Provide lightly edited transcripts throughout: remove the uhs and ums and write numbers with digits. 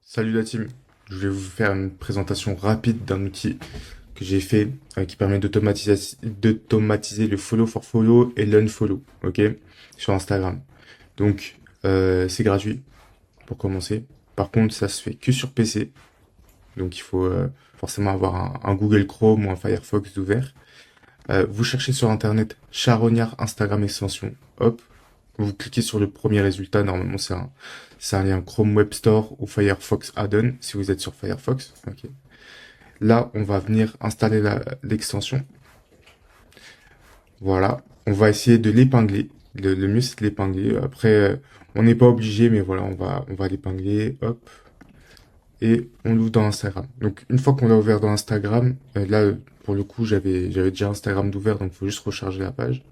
Salut la team, je vais vous faire une présentation rapide d'un outil que j'ai fait qui permet d'automatiser le follow for follow et l'unfollow, ok, sur Instagram. Donc c'est gratuit pour commencer. Par contre, ça se fait que sur PC, donc il faut forcément avoir un Google Chrome ou un Firefox ouvert. Vous cherchez sur Internet charognard Instagram extension, hop, vous cliquez sur le premier résultat, normalement c'est un lien Chrome Web Store ou Firefox Add-on si vous êtes sur Firefox. Ok. Là, on va venir installer l'extension. Voilà, on va essayer de l'épingler. Le mieux c'est de l'épingler. Après, on n'est pas obligé, mais voilà, on va l'épingler. Hop, et on l'ouvre dans Instagram. Donc une fois qu'on l'a ouvert dans Instagram, là pour le coup j'avais déjà Instagram d'ouvert, donc il faut juste recharger la page.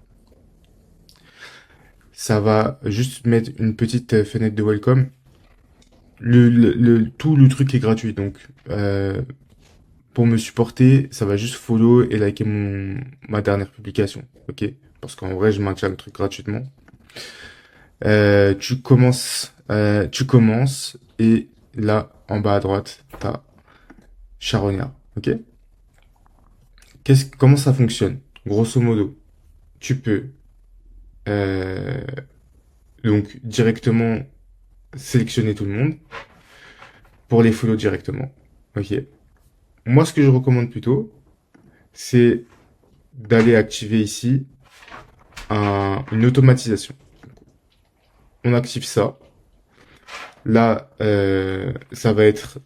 Ça va juste mettre une petite fenêtre de welcome. Tout le truc est gratuit, donc pour me supporter, ça va juste follow et liker ma dernière publication, ok? Parce qu'en vrai, je maintiens le truc gratuitement. Tu commences et là, en bas à droite, t'as Charognard, ok? Comment ça fonctionne? Grosso modo, tu peux euh, donc directement sélectionner tout le monde pour les follow directement, ok? Moi, ce que je recommande plutôt, c'est d'aller activer ici une automatisation. On active ça. Là, ça va être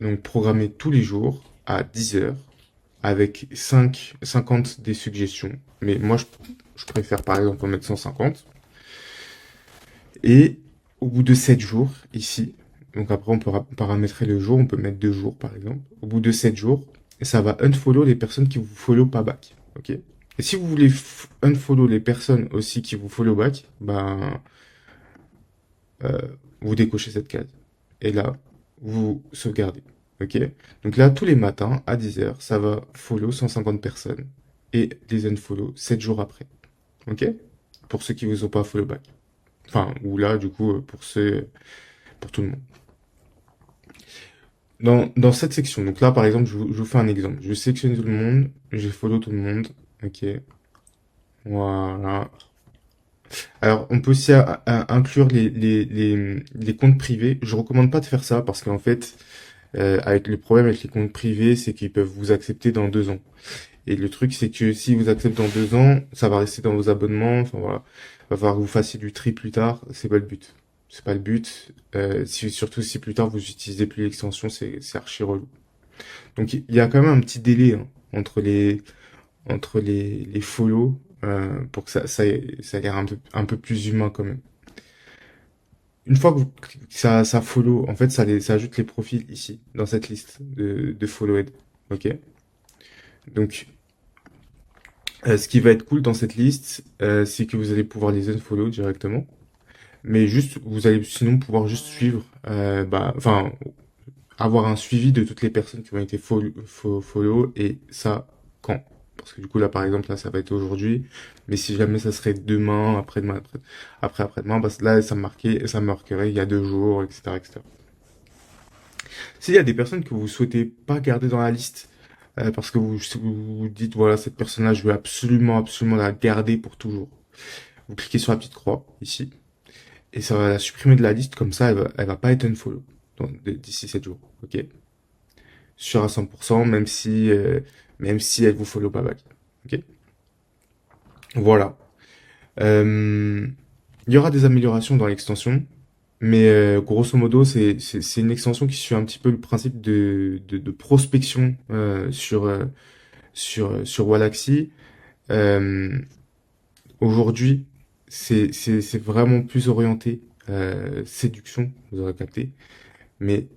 donc programmé tous les jours à 10 heures avec 50 des suggestions. Mais moi, je préfère par exemple en mettre 150. Et au bout de 7 jours, ici, donc après on peut paramétrer le jour, on peut mettre 2 jours par exemple. Au bout de 7 jours, ça va unfollow les personnes qui vous follow pas back. Ok? Et si vous voulez unfollow les personnes aussi qui vous follow back, ben, euh, vous décochez cette case. Et là, vous sauvegardez. Ok? Donc là, tous les matins, à 10 heures, ça va follow 150 personnes. Et les unfollow 7 jours après. Ok? Pour ceux qui vous ont pas follow back. Enfin, ou là, du coup, pour tout le monde. Dans cette section, donc là, par exemple, je vous fais un exemple. Je sélectionne tout le monde, je follow tout le monde. Ok? Voilà. Alors, on peut aussi inclure les comptes privés. Je recommande pas de faire ça parce qu'en fait, avec le problème avec les comptes privés, c'est qu'ils peuvent vous accepter dans 2 ans. Et le truc, c'est que si vous acceptez dans 2 ans, ça va rester dans vos abonnements. Enfin voilà, va falloir que vous fassiez du tri plus tard. C'est pas le but. C'est pas le but. Surtout si plus tard vous utilisez plus l'extension, c'est archi relou. Donc il y a quand même un petit délai hein, entre les follow pour que ça ait l'air un peu plus humain quand même. Une fois que ça follow, en fait, ça ajoute les profils ici, dans cette liste de followed. Ok? Donc, ce qui va être cool dans cette liste, c'est que vous allez pouvoir les unfollow directement. Mais juste, vous allez sinon pouvoir juste suivre, enfin, avoir un suivi de toutes les personnes qui ont été follow et ça, quand? Parce que du coup, là, par exemple, là, ça va être aujourd'hui. Mais si jamais ça serait demain, après-demain, après-demain, bah, là, ça marquerait il y a 2 jours, etc., etc. S'il y a des personnes que vous souhaitez pas garder dans la liste, parce que vous dites, voilà, cette personne-là, je veux absolument, absolument la garder pour toujours. Vous cliquez sur la petite croix, ici, et ça va la supprimer de la liste, comme ça, elle va pas être unfollow d'ici 7 jours, ok? Sûr à 100%, même si elle vous follow pas back, ok? Voilà. Euh, il y aura des améliorations dans l'extension, mais grosso modo, c'est une extension qui suit un petit peu le principe de prospection sur Wallaxy. Euh, Aujourd'hui, c'est vraiment plus orienté séduction, vous aurez capté. Mais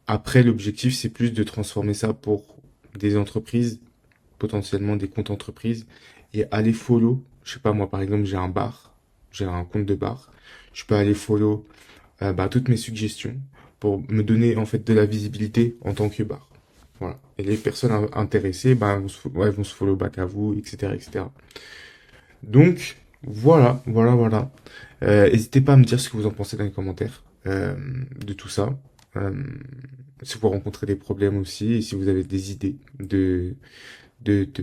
après, l'objectif, c'est plus de transformer ça pour des entreprises, potentiellement des comptes entreprises, et aller follow. Je sais pas, moi, par exemple, j'ai un bar, j'ai un compte de bar. Je peux aller follow toutes mes suggestions pour me donner en fait de la visibilité en tant que bar. Voilà. Et les personnes intéressées, ouais, vont se follow back à vous, etc., etc. Donc, voilà, voilà, voilà. N'hésitez pas à me dire ce que vous en pensez dans les commentaires de tout ça. Euh, si vous rencontrez des problèmes aussi, et si vous avez des idées de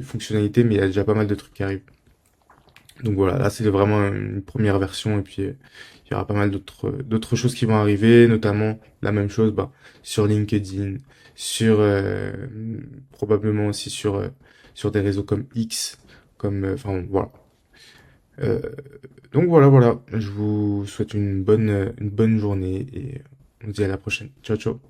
fonctionnalités, mais il y a déjà pas mal de trucs qui arrivent. Donc voilà, là c'est vraiment une première version, et puis il y aura pas mal d'autres choses qui vont arriver, notamment la même chose bah, sur LinkedIn, sur probablement aussi sur des réseaux comme X, comme enfin voilà. Euh, donc voilà, je vous souhaite une bonne journée et on se dit à la prochaine. Ciao ciao.